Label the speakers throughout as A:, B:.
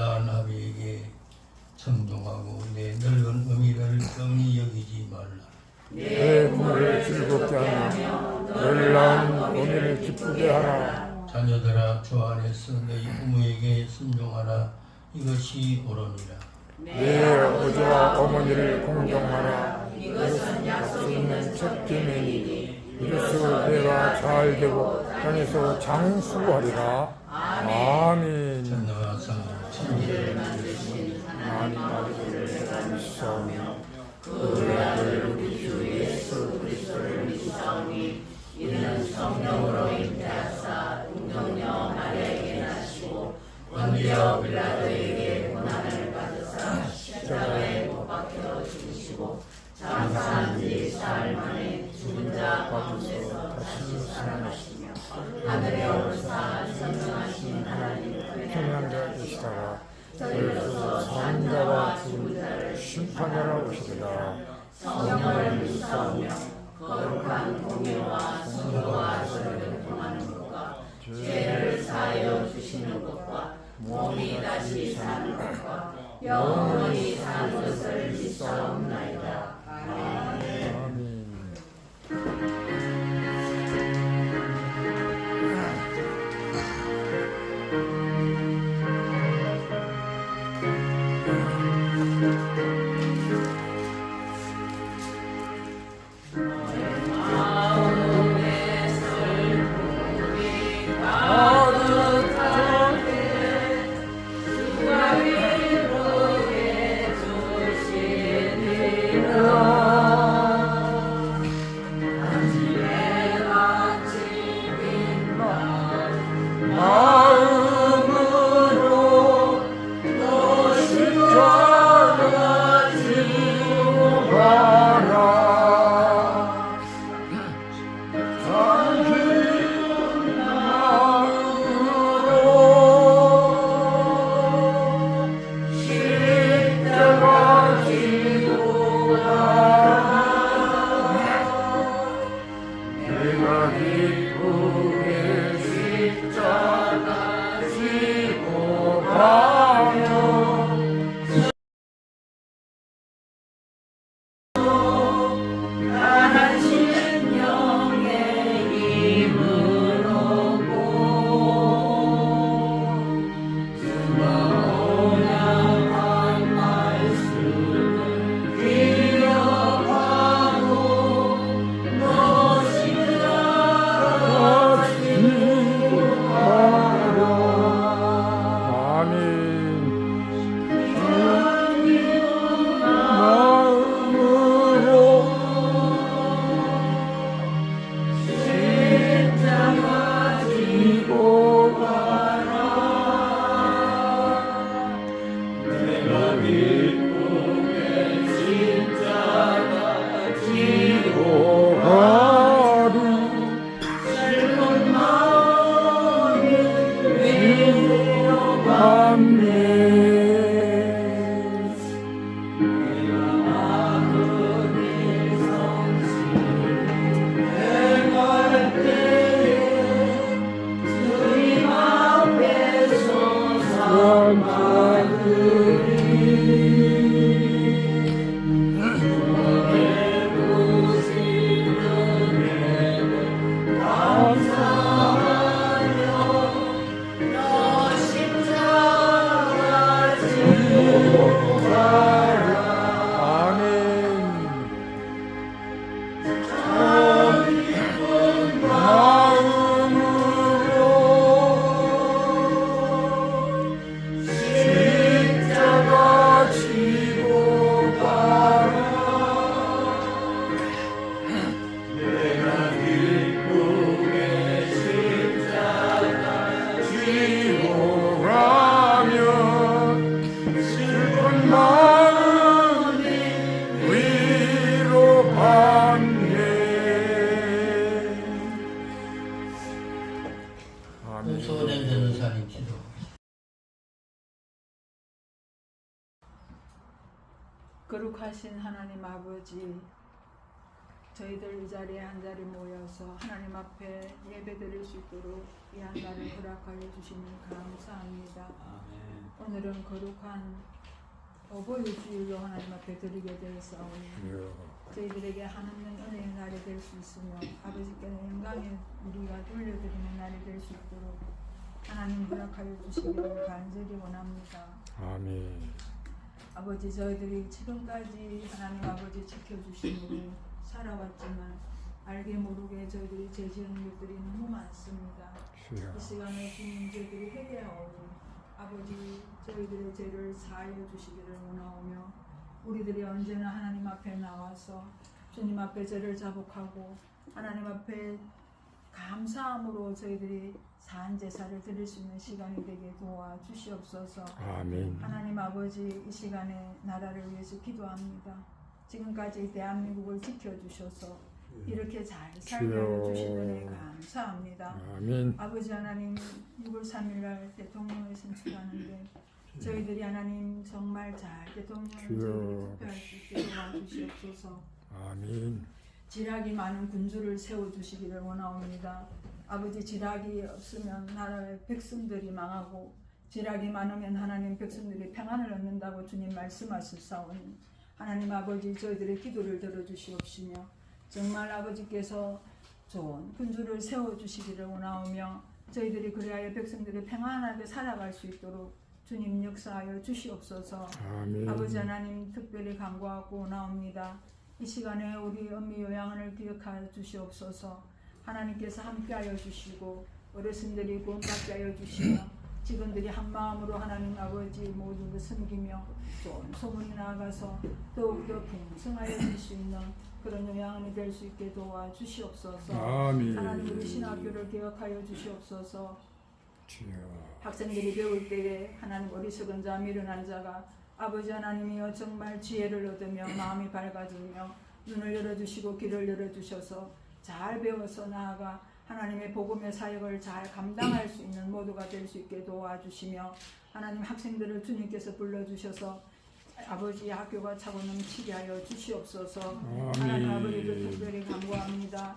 A: 낳은 아비에게 청종하고 내 늙은 어미를 경히 여기지 말라.
B: 내 부모를 즐겁게 하며 너를 낳은 어미를 기쁘게 하라.
A: 자녀들아 주 안에서 너희 부모에게 순종하라. 이것이 옳으니라.
B: 내 아버지와 어머니를 공경하라. 이것은 약속 있는 첫 계명이니 이로써 내가 잘 되고 땅에서 장수하리라. 아멘.
A: 전능하사 천지를
B: 만드신 하나님 아버지를 내가 믿사오며 그 외아들 우리 주 예수 그리스도를 믿사오니 이는 성령으로 잉태하사 동정녀 마리아에게 나시고 본디오 빌라도에게 고난을 받으사 십자가에 못 박혀 죽으시고 장사한 지 사흘 만에 죽은 자 가운데서 다시 살아나시며 하늘에 오르사 전능하신 하나님 편한 자 계시다가 저희로서 사는 자와 죽은 자를 심판하러 오시리라. 성령을 믿사오며 거룩한 공예와 성도와 절을 통하는 것과 죄를 사하여 주시는 것과 몸이 다시 사는 것과 영원히 사는 것을 믿사옵나이다. 아멘.
A: 소년 전사님 기도.
C: 거룩하신 하나님 아버지, 저희들 이 자리에 한 자리 모여서 하나님 앞에 예배드릴 수 있도록 이 한 날을 허락하여 주시니 감사합니다. 오늘은 거룩한 어버이 주일로 하나님 앞에 드리게 되었사오니 저희들에게 하나님 은혜의 날이 될 수 있으며 아버지께 영광의 우리가 돌려드리는 날이 될 수 있도록 하나님 허락하여 주시기를 간절히 원합니다.
B: 아멘.
C: 아버지, 저희들이 지금까지 하나님 아버지 지켜주심으로 살아왔지만 알게 모르게 저희들이 죄 지은 것들이 너무 많습니다.
B: 주여.
C: 이 시간에 주님, 저희들이 회개하오니 아버지 저희들의 죄를 사하여 주시기를 원하오며 우리들이 언제나 하나님 앞에 나와서 주님 앞에 죄를 자복하고 하나님 앞에 감사함으로 저희들이 사한 제사를 드릴 수 있는 시간이 되게 도와 주시옵소서.
B: 아멘.
C: 하나님 아버지, 이 시간에 나라를 위해서 기도합니다. 지금까지 대한민국을 지켜주셔서 이렇게 잘 살게
B: 주여.
C: 해주신 은혜 감사합니다.
B: 아멘.
C: 아버지 하나님, 6월 3일날 대통령을 선출하는데 저희들이 하나님 정말 잘 대통령을
B: 주여.
C: 투표할 수 있게 도와주시옵소서.
B: 아멘.
C: 지략이 많은 군주를 세워주시기를 원하옵니다. 아버지, 지략이 없으면 나라의 백성들이 망하고 지략이 많으면 하나님 백성들이 평안을 얻는다고 주님 말씀하셨사오니 하나님 아버지, 저희들의 기도를 들어주시옵시며 정말 아버지께서 좋은 군주를 세워주시기를 원하오며 저희들이 그리하여 백성들이 평안하게 살아갈 수 있도록 주님 역사하여 주시옵소서.
B: 아멘.
C: 아버지 하나님, 특별히 간구하고 원하옵니다. 이 시간에 우리 엄미 요양원을 기억하여 주시옵소서. 하나님께서 함께하여 주시고 어르신들이 구원받게 하여 주시며 직원들이 한마음으로 하나님 아버지 모두를 섬기며 좋은 소문이 나가서 더욱더 풍성하여 질 수 있는 그런 요양원이 될 수 있게 도와주시옵소서.
B: 아멘.
C: 하나님, 우리 신학교를 기억하여 주시옵소서.
B: 주여.
C: 학생들이 배울 때에 하나님 어리석은 자 미련한 자가 아버지 하나님이여 정말 지혜를 얻으며 마음이 밝아지며 눈을 열어주시고 귀를 열어주셔서 잘 배워서 나아가 하나님의 복음의 사역을 잘 감당할 수 있는 모두가 될 수 있게 도와주시며 하나님, 학생들을 주님께서 불러주셔서 아버지 학교가 차고 넘치게 하여 주시옵소서. 하나님 아버지도 특별히 간구합니다.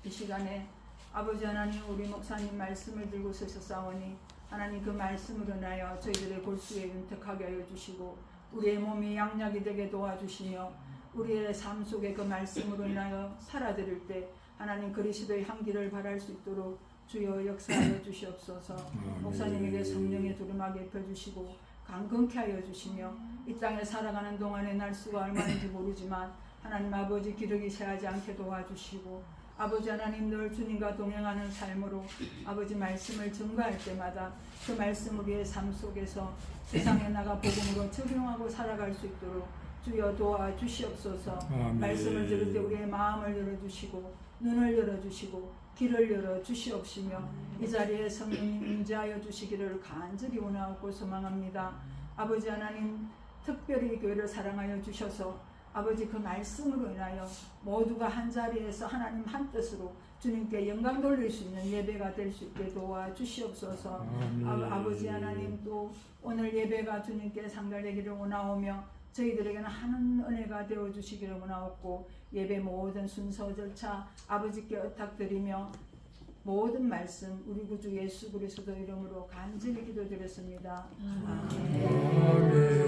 C: 이 시간에 아버지 하나님, 우리 목사님 말씀을 들고 서셨사오니 하나님 그 말씀으로 인하여 저희들의 골수에 윤택하게 하여 주시고 우리의 몸이 양약이 되게 도와주시며 우리의 삶 속에 그 말씀으로 인하여 살아드릴 때 하나님 그리스도의 향기를 발할 수 있도록 주여 역사하여 주시옵소서. 목사님에게 성령의 두루마기 입혀주시고 강건케 하여 주시며 이 땅에 살아가는 동안의 날수가 얼마인지 모르지만 하나님 아버지 기력이 새하지 않게 도와주시고 아버지 하나님, 늘 주님과 동행하는 삶으로 아버지 말씀을 증거할 때마다 그 말씀 우리의 삶 속에서 세상에 나가 복음으로 적용하고 살아갈 수 있도록 주여 도와주시옵소서.
B: 아멘.
C: 말씀을 들을 때 우리의 마음을 열어주시고 눈을 열어주시고 길을 열어주시옵시며 이 자리에 성령님 임재하여 주시기를 간절히 원하고 소망합니다. 아버지 하나님, 특별히 교회를 사랑하여 주셔서 아버지 그 말씀으로 인하여 모두가 한 자리에서 하나님 한 뜻으로 주님께 영광 돌릴 수 있는 예배가 될 수 있게 도와주시옵소서. 아버지 하나님, 또 오늘 예배가 주님께 상달되기를 원하오며 저희들에게는 하는 은혜가 되어주시기를 원하옵고 예배 모든 순서 절차 아버지께 의탁드리며 모든 말씀 우리 구주 예수 그리스도 이름으로 간절히 기도드렸습니다. 아멘.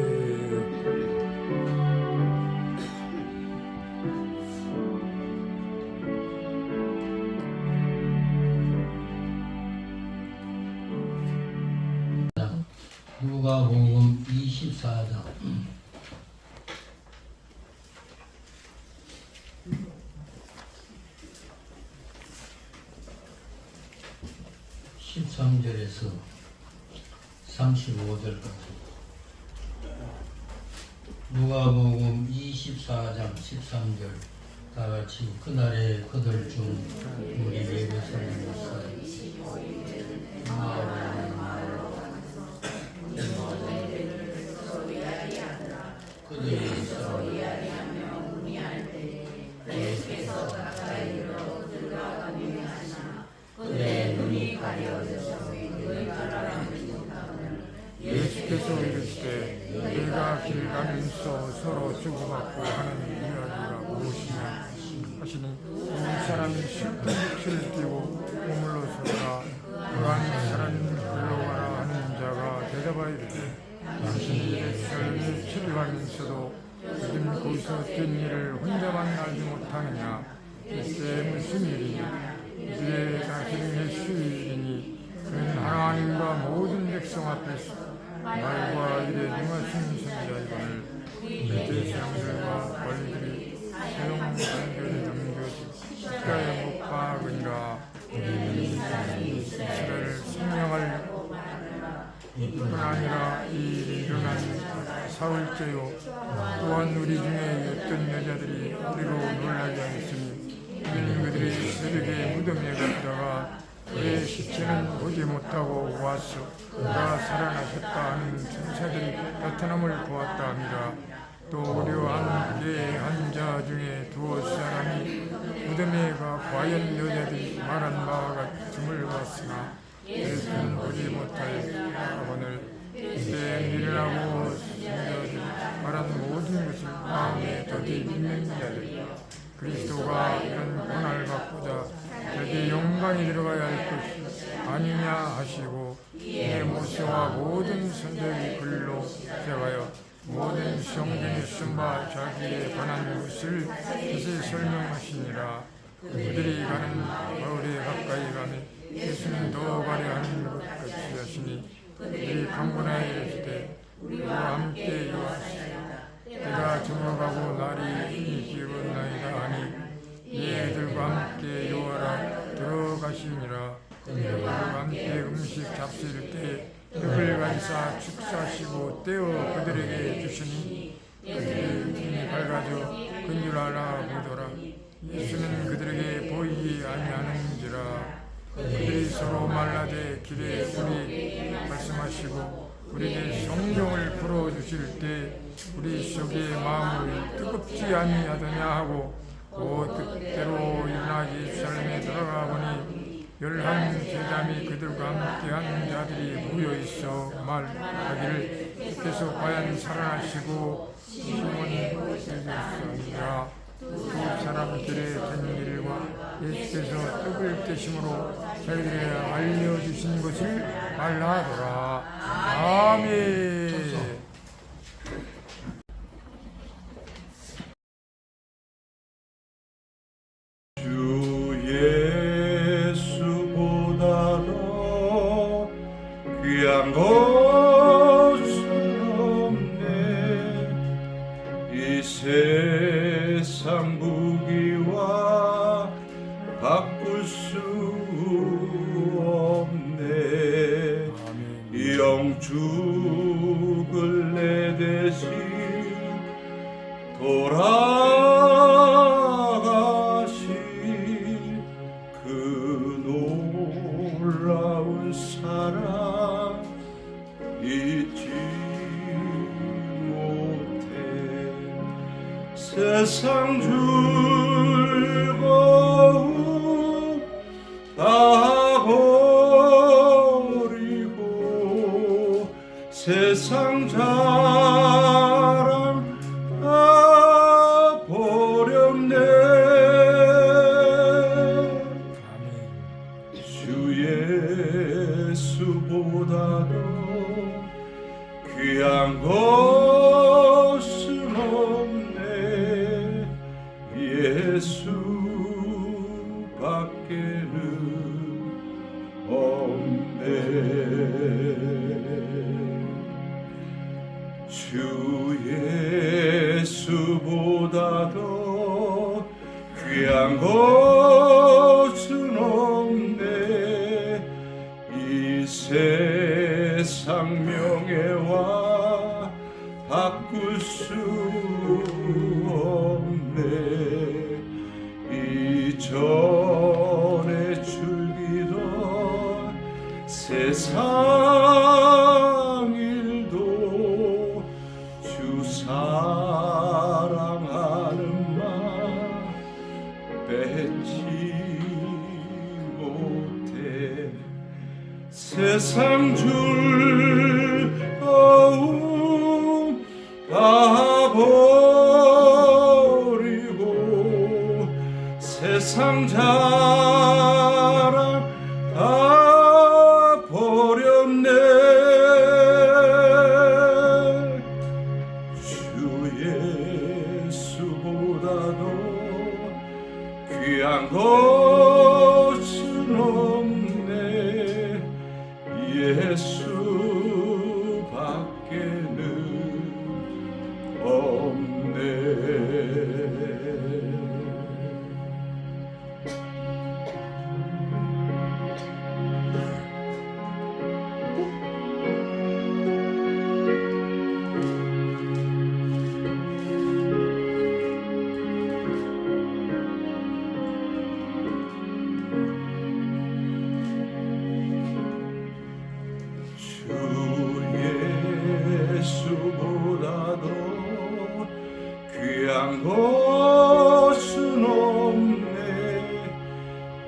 A: 누가복음 24장 13절에서 35절까지. 누가복음 24장 13절. 다같이 그날에 그들 중 우리 예배소에서 그들에서 그의 눈이 가려져서
B: 예수께서 이르시되 내가 길 가면서 서로 주고받고 하는 이야기가 무엇이냐 하시니 이 사람이 슬픈 넋을 띠고 머물러서가 그한 사람이 불러와라 하는 자가 대답 여자가 이르되 당신이 예루살렘에 출입하면서도 요즘 거기서 된 일을 혼자만 알지 못하느냐. 이때 무슨 일이냐. 이제 당신의 휴일이니 그는 하나님과 모든 백성 앞에서 말과 일에 능하신 선자이거늘 이제 제사장들과 관리들이 소용 단결에 넘겨지 십자가에 못 박으니라. 이스라엘을 생명할 뿐 아니라 이 일이 일어난 사흘째요. 또한 우리 중에 어떤 여자들이 우리로 놀라지 않으시니 이는 그들이 새벽에 무덤에 갔다가 그의 시체는 보지 못하고 와서 그가 살아나셨다 하는 천사들이 나타남을 보았다 합니다. 또 오려한 그의 한 자 중에 두어 사람이 무덤에 가 과연 여자들이 말한 바와 같음을 봤으나 예수는 보지 못하였거늘 이때 일어나고 성자들이 말한 모든 것을 마음에 더디 믿는 자들 그리스도가 이런 고난을 받고자 여기 영광이 들어가야 할 것이 아니냐 하시고 내 모세와 모든 선자의 글로 세워요. 모든 성경에 쓴 바 자기에 관한 것을 자세히 설명하시니라. 그들이 가는 마을에 가까이 가매 예수는 더 가려 하는 것 같이 하시니 그들이 강군하여 이르시되 우리와 함께 요하시오. 내가 저물어가고 날이 이미 기울었나이다 하니 얘들과 함께 요하라 들어가시니라. 그들과 함께 음식 잡수일 때 떡을 가지사 축사하시고 떼어 그들에게 주시니 그들의 눈이 밝아져 근줄 알아보더라. 예수는 그들에게 보이지 아니하는지라. 그들이 서로 말라되 길에 우리 말씀하시고 우리에게 성령을 불어주실 때 우리 속의 마음을 뜨겁지 아니하더냐 하고 곧 그때로 일어나 예루살렘에 돌아가 보니 11 제자미 그들과 함께한 자들이 모여있어 말하기를 주께서 과연 살아나시고 시몬이 되셨느니라. 두 사람들의 된 일과 예수께서 떡을 떼심으로 저희들에게 알려주신 것을 말하더라. 아멘.
D: 귀한 것은 없네. 이 세상 부귀와 바꿀 수 없네. 영죽을 내 대신 돌아가신 그 놀라운 사랑 잊지 못해. 세상 즐거움 다 버리고 세상 자랑 다 버렸네. 주 예수보다도 귀한 것은 없네. 예수밖에는 없네. 주 예수보다도 귀한 것은 없네. 이 세상 명예와 바꿀 수 없네. 이전에 즐기던 세상 일도 주 사랑하는 마음 뺏지 못해. 세상 즐거움 다 버리고 세상 자랑 다 버렸네. 것은 없네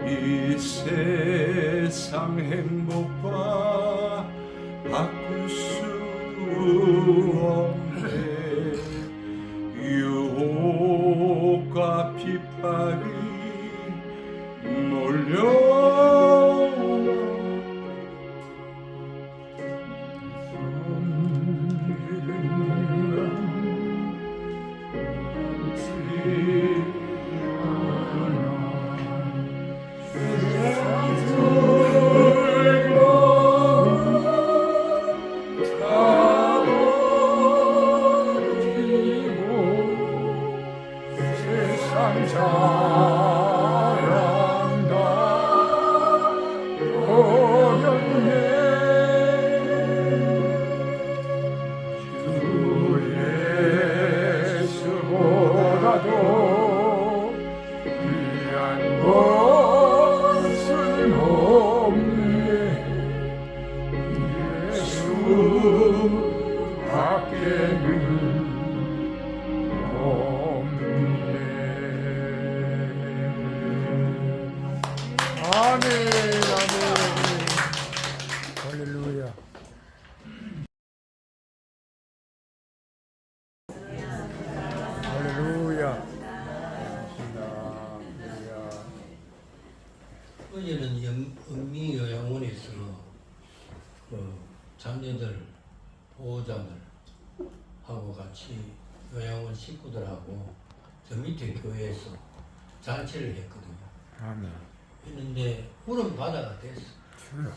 D: 이 세상 행복과 바꿀 수 없네 유혹과 핍박이 몰려와
B: 세상 사랑 다 버렸네 주 예수보다도 귀한 것은 없네 예수 밖에는 아멘, 아멘. 할렐루야. 할렐루야. 할렐루야.
A: 어제는 은미 요양원에서 그 자녀들 보호자들 하고 같이 요양원 식구들하고 저 밑에 교회에서 잔치를 했거든요.
B: 아멘.
A: 했는데 구름 바다가 됐어.
B: 주여.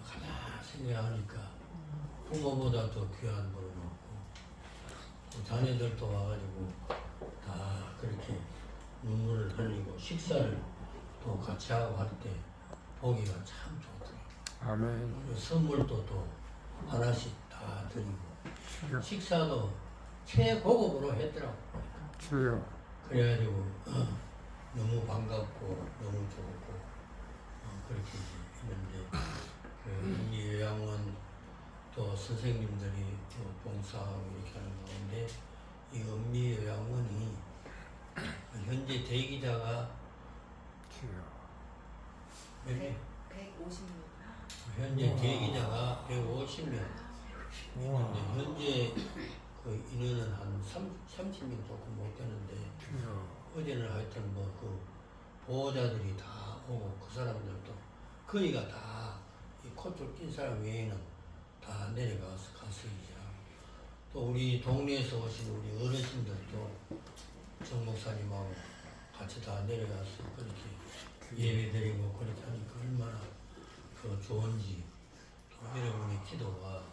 A: 가만 생각하니까 부모보다 더 귀한 분을 얻고 또 자녀들도 와가지고 다 그렇게 눈물을 흘리고 식사를 또 같이 하고 할 때 보기가 참 좋더라고요.
B: 아멘.
A: 그리고 선물도 또 하나씩 다 드리고
B: 주여.
A: 식사도 최고급으로 했더라고요.
B: 주여.
A: 그래가지고 너무 반갑고 너무 좋고 그렇게 했는데 그 이 요양원 또 선생님들이 또 봉사하고 이렇게 하는 가운데 이 은미 요양원이 현재 대기자가
B: 주여.
A: 몇
E: 150명.
A: 현재 대기자가 150명.
B: 우와.
A: 근데 현재 그 인원은 한 30명 조금 못 되는데
B: 주여.
A: 어제는 하여튼 뭐 그 보호자들이 다 오고 그 사람들도 거의가 다 이 콧줄 낀 사람 외에는 다 내려가서 이제 또 우리 동네에서 오신 우리 어르신들도 정 목사님하고 같이 다 내려가서 그렇게 예배드리고 그렇게 하니까 얼마나 그 좋은지 또 여러분의 기도가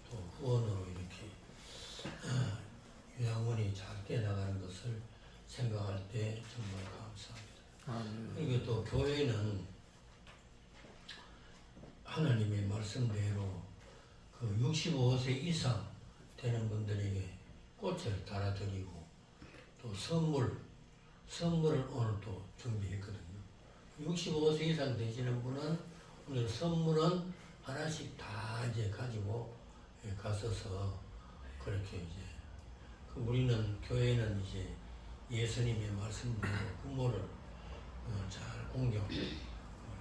A: 또 후원으로 이렇게 요양원이 잘 깨나가는 것을 생각할 때 정말 감사합니다.
B: 아멘.
A: 그리고 또 교회는 하나님의 말씀대로 그 65세 이상 되는 분들에게 꽃을 달아드리고 또 선물을 오늘 또 준비했거든요. 65세 이상 되시는 분은 오늘 선물은 하나씩 다 이제 가지고 가서서 그렇게 이제 그 우리는 교회는 이제 예수님의 말씀대로 부모를 잘 공경해야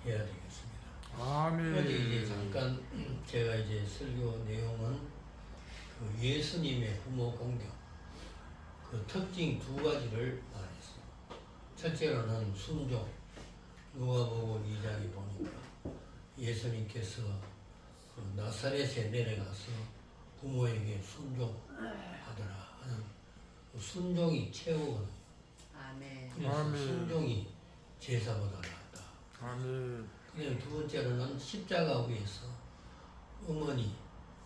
A: 되겠습니다.
B: 아멘.
A: 어제 이제 잠깐 제가 이제 설교 내용은 그 예수님의 부모 공경 그 특징 두 가지를 말했어요. 첫째로는 순종. 누가복음 2장에 보니까 예수님께서 그 나사렛에 내려가서 부모에게 순종하더라 하는 그 순종이 최고거든요.
E: 아멘.
A: 그래서
B: 아멘.
A: 순종이 제사보다 낫다.
B: 아멘.
A: 그다음 두 번째로는 십자가 위에서 어머니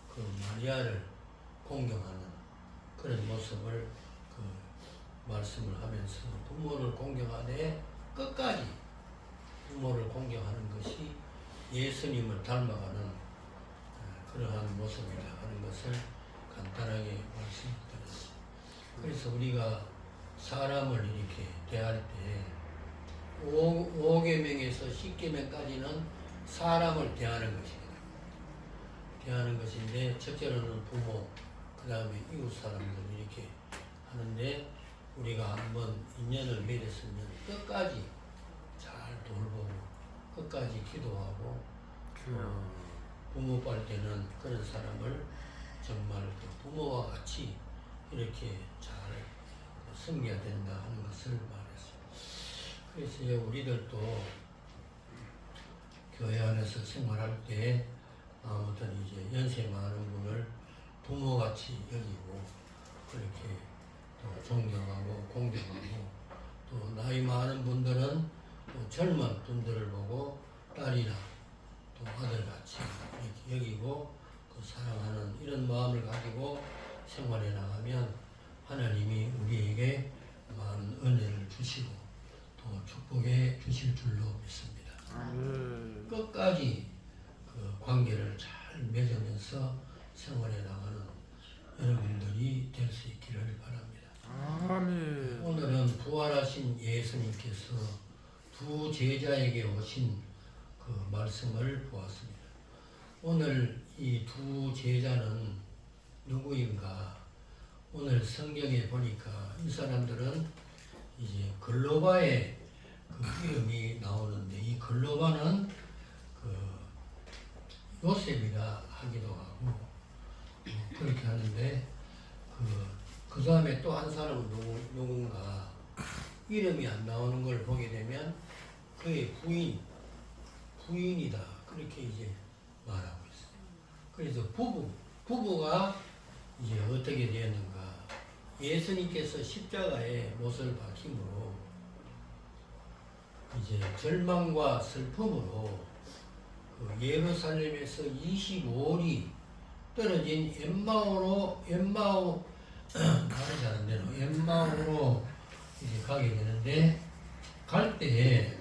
A: 그 마리아를 공경하는 그런 모습을 그 말씀을 하면서 부모를 공경하되 끝까지 부모를 공경하는 것이 예수님을 닮아가는 그러한 모습이라 하는 것을 간단하게 말씀드렸습니다. 그래서 우리가 사람을 이렇게 대할 때 5계명에서 10계명까지는 사람을 대하는 것입니다. 대하는 것인데 첫째로는 부모, 그 다음에 이웃 사람들 이렇게 하는데 우리가 한번 인연을 맺었으면 끝까지 잘 돌보고 끝까지 기도하고 부모 볼 때는 그런 사람을 정말 그 부모와 같이 이렇게 잘 섬겨야 된다 하는 것을 말했어요. 그래서 이제 우리들도 교회 안에서 생활할 때 아무튼 이제 연세 많은 분을 부모같이 여기고 그렇게 또 존경하고 공경하고 또 나이 많은 분들은 또 젊은 분들을 보고 딸이나 또 아들같이 이렇게 여기고 그 사랑하는 이런 마음을 가지고 생활해 나가면 하나님이 우리에게 많은 은혜를 주시고 또 축복해 주실 줄로 믿습니다. 끝까지 그 관계를 잘 맺으면서 생활해 나가는 여러분들이 될 수 있기를 바랍니다.
B: 아멘.
A: 오늘은 부활하신 예수님께서 두 제자에게 오신 그 말씀을 보았습니다. 오늘 이 두 제자는 누구인가? 오늘 성경에 보니까 이 사람들은 이제 글로바의 그 이름이 나오는데 이 글로바는 그 요셉이라 하기도 하고 그렇게 하는데 그 다음에 또 한 사람은 누군가 이름이 안 나오는 걸 보게 되면 그의 부인이다 그렇게 이제 말하고 있어요. 그래서 부부가 이제 어떻게 되었는가? 예수님께서 십자가에 못을 박힘으로 이제 절망과 슬픔으로 그 예루살렘에서 25里 떨어진 엠마오로 말이 잘 안 되나? 엠마오로 이제 가게 되는데 갈 때에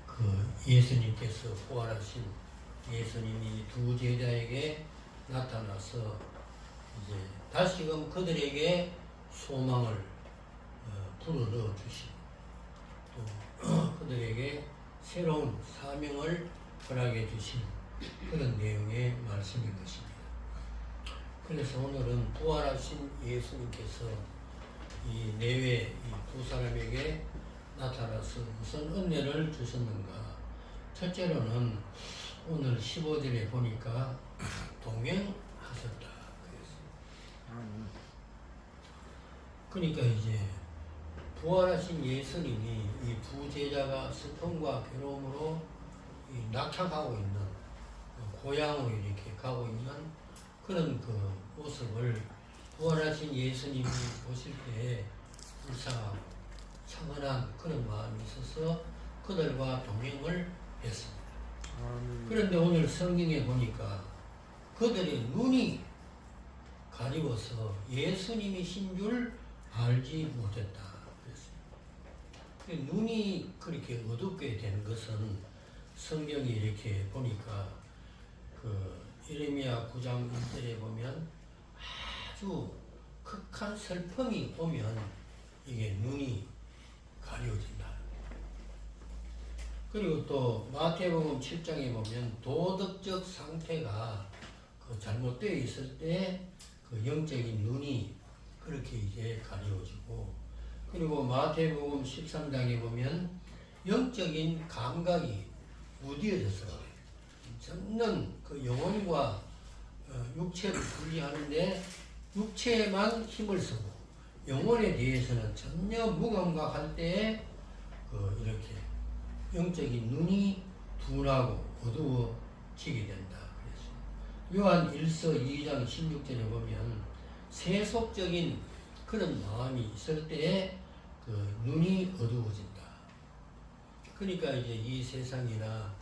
A: 그 예수님께서 부활하신 예수님이 두 제자에게 나타나서 이제 다시금 그들에게 소망을 불어넣어 주시고 또 그들에게 새로운 사명을 허락해 주신 그런 내용의 말씀인 것입니다. 그래서 오늘은 부활하신 예수님께서 이 내외 이 두 사람에게 나타나서 무슨 은혜를 주셨는가? 첫째로는 오늘 15절에 보니까 동행하셨다 그랬어요. 그러니까 이제 부활하신 예수님이 이 두 제자가 슬픔과 괴로움으로 낙향하고 있는 고향으로 이렇게 가고 있는 그런 그 모습을 부활하신 예수님이 보실 때 불쌍하고 차분한 그런 마음이 있어서 그들과 동행을 했습니다. 그런데 오늘 성경에 보니까 그들의 눈이 가리워서 예수님이신 줄 알지 못했다 그랬어요. 눈이 그렇게 어둡게 된 것은 성경이 이렇게 보니까 그 예레미야 9장 1절에 보면 아주 극한 슬픔이 오면 이게 눈이 가려진다. 그리고 또 마태복음 7장에 보면 도덕적 상태가 그 잘못되어 있을 때 그 영적인 눈이 그렇게 이제 가려지고 그리고 마태복음 13장에 보면 영적인 감각이 무뎌져서 전혀 그 영혼과 육체를 분리하는데 육체에만 힘을 쓰고 영혼에 대해서는 전혀 무감각할 때에 그 이렇게 영적인 눈이 둔하고 어두워지게 된다. 그래서 요한 1서 2장 16절에 보면 세속적인 그런 마음이 있을 때에 그 눈이 어두워진다. 그러니까 이제 이 세상이나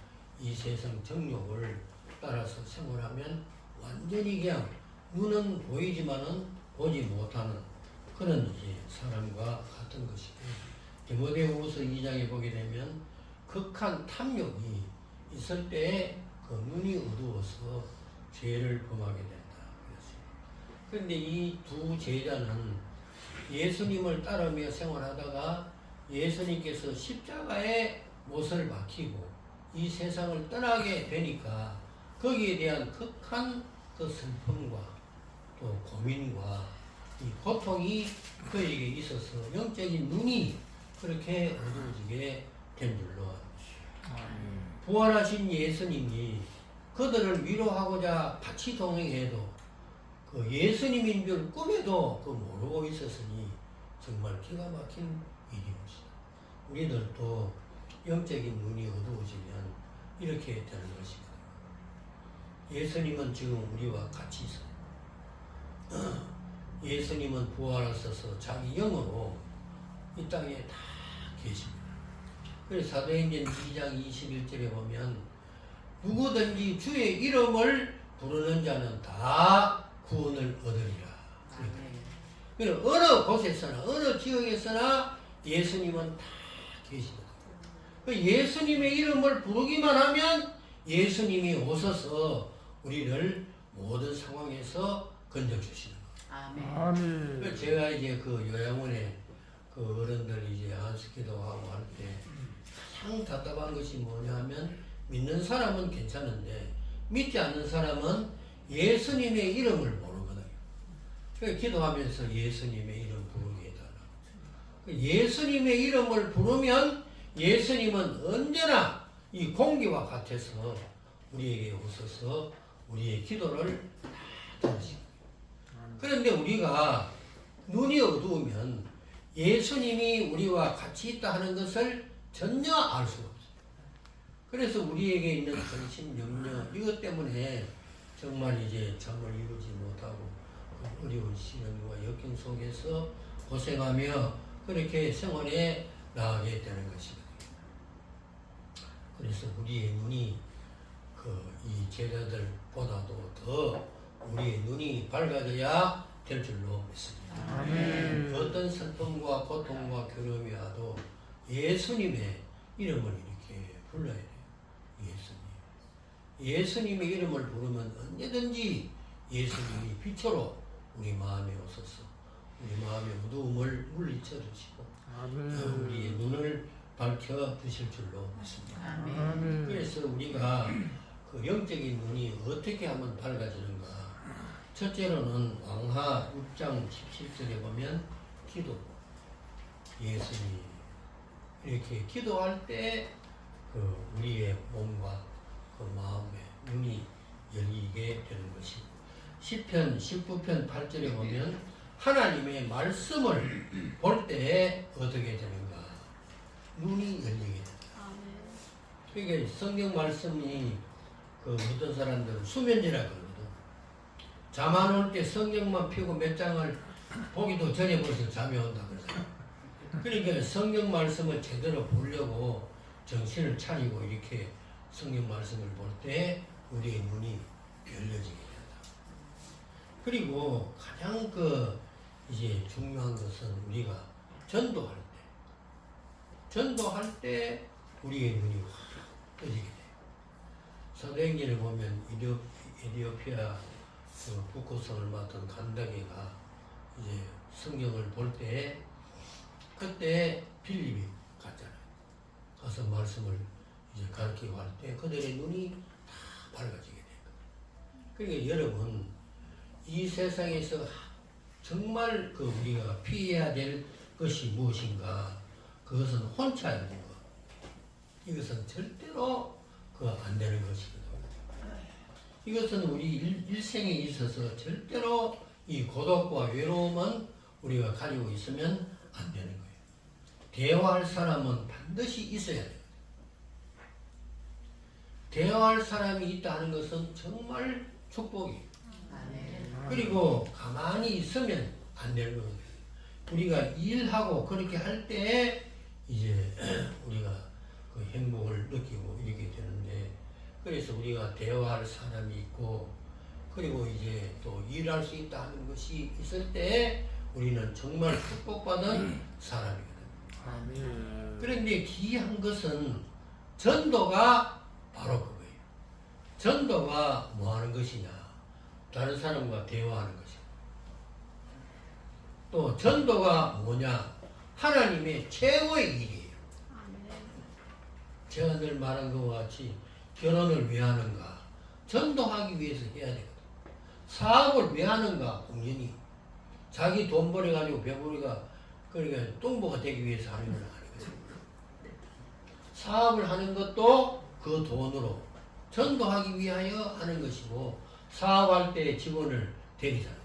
A: 이 세상 정욕을 따라서 생활하면 완전히 그냥 눈은 보이지만은 보지 못하는 그런 이제 사람과 같은 것이고 디모데후서 2장에 보게 되면 극한 탐욕이 있을 때에 그 눈이 어두워서 죄를 범하게 된다. 그런데 이 두 제자는 예수님을 따르며 생활하다가 예수님께서 십자가에 못을 박히고 이 세상을 떠나게 되니까 거기에 대한 극한 그 슬픔과 또 고민과 이 고통이 그에게 있어서 영적인 눈이 그렇게 어두워지게 된 줄로 알았어요. 부활하신 예수님이 그들을 위로하고자 같이 동행해도 그 예수님인 줄 꿈에도 그 모르고 있었으니 정말 기가 막힌 일이었습니다. 우리들도 영적인 눈이 어두워지면 이렇게 되는 것입니다. 예수님은 지금 우리와 같이 있어요. 예수님은 부활하셔서 자기 영으로 이 땅에 다 계십니다. 그래서 사도행전 2장 21절에 보면 누구든지 주의 이름을 부르는 자는 다 구원을 얻으리라. 그러니까 어느 곳에서나 어느 지역에서나 예수님은 다 계십니다. 예수님의 이름을 부르기만 하면 예수님이 오셔서 우리를 모든 상황에서 건져주시는 거예요.
B: 아멘.
A: 제가 이제 그 요양원에 그 어른들 이제 안수기도 하고 할 때 가장 답답한 것이 뭐냐면 믿는 사람은 괜찮은데 믿지 않는 사람은 예수님의 이름을 모르거든요. 그래서 기도하면서 예수님의 이름 부르게 해달라. 예수님의 이름을 부르면 예수님은 언제나 이 공기와 같아서 우리에게 오셔서 우리의 기도를 다 들으십니다. 그런데 우리가 눈이 어두우면 예수님이 우리와 같이 있다 하는 것을 전혀 알 수가 없어요. 그래서 우리에게 있는 근심, 염려 이것 때문에 정말 이제 잠을 이루지 못하고 그 어려운 시련과 역경 속에서 고생하며 그렇게 생활에 나가게 되는 것입니다. 그래서 우리의 눈이 이 제자들보다도 더 우리의 눈이 밝아져야 될 줄로 믿습니다. 어떤 슬픔과 고통과 괴로움이 와도 예수님의 이름을 이렇게 불러야 돼요. 예수님의 이름을 부르면 언제든지 예수님이 빛으로 우리 마음에 오셔서 우리 마음의 어두움을 물리쳐 주시고 우리의 눈을 밝혀 주실 줄로 믿습니다. 그래서 우리가 그 영적인 눈이 어떻게 하면 밝아지는가? 첫째로는 왕하 6장 17절에 보면 기도. 예수님 이렇게 기도할 때 그 우리의 몸과 그 마음의 눈이 열리게 되는 것이. 시편 19편 8절에 보면 하나님의 말씀을 볼 때에 어떻게 되는가? 눈이 열리게 된다. 그러니까 성경 말씀이 그 어떤 사람들은 수면제라 그러거든. 잠 안 올 때 성경만 펴고 몇 장을 보기도 전에 벌써 잠이 온다 그러잖아. 그러니까 성경 말씀을 제대로 보려고 정신을 차리고 이렇게 성경 말씀을 볼 때 우리의 눈이 열려지게 된다. 그리고 가장 이제 중요한 것은 우리가 전도할 때 우리의 눈이 확 떠지게 돼요. 사도행전을 보면 에티오피아 그 북구성을 맡은 간다게가 이제 성경을 볼 때 그때 빌립이 갔잖아요. 가서 말씀을 이제 가르치고 할 때 그들의 눈이 다 밝아지게 돼요. 그러니까 여러분 이 세상에서 정말 우리가 피해야 될 것이 무엇인가? 그것은 혼자 있는 것. 이것은 절대로 안 되는 것이거든요. 이것은 우리 일생에 있어서 절대로 이 고독과 외로움은 우리가 가지고 있으면 안 되는 거예요. 대화할 사람은 반드시 있어야 돼요. 대화할 사람이 있다 하는 것은 정말 축복이에요. 그리고 가만히 있으면 안 되는 거예요. 우리가 일하고 그렇게 할 때 이제 우리가 그 행복을 느끼고 이렇게 되는데, 그래서 우리가 대화할 사람이 있고 그리고 이제 또 일할 수 있다 하는 것이 있을 때 우리는 정말 축복받은 사람이거든요. 그런데 귀한 것은 전도가 바로 그거예요. 전도가 뭐 하는 것이냐? 다른 사람과 대화하는 것이고, 또 전도가 뭐냐? 하나님의 최고의 일이에요. 제가 늘 말한 것과 같이 결혼을 왜 하는가? 전도하기 위해서 해야 되거든. 사업을 왜 하는가? 공연히 자기 돈 벌어가지고 배부리가 그러니까 똥보가 되기 위해서 하는 건 아니거든요. 사업을 하는 것도 그 돈으로 전도하기 위하여 하는 것이고 사업할 때 직원을 데리잖아요.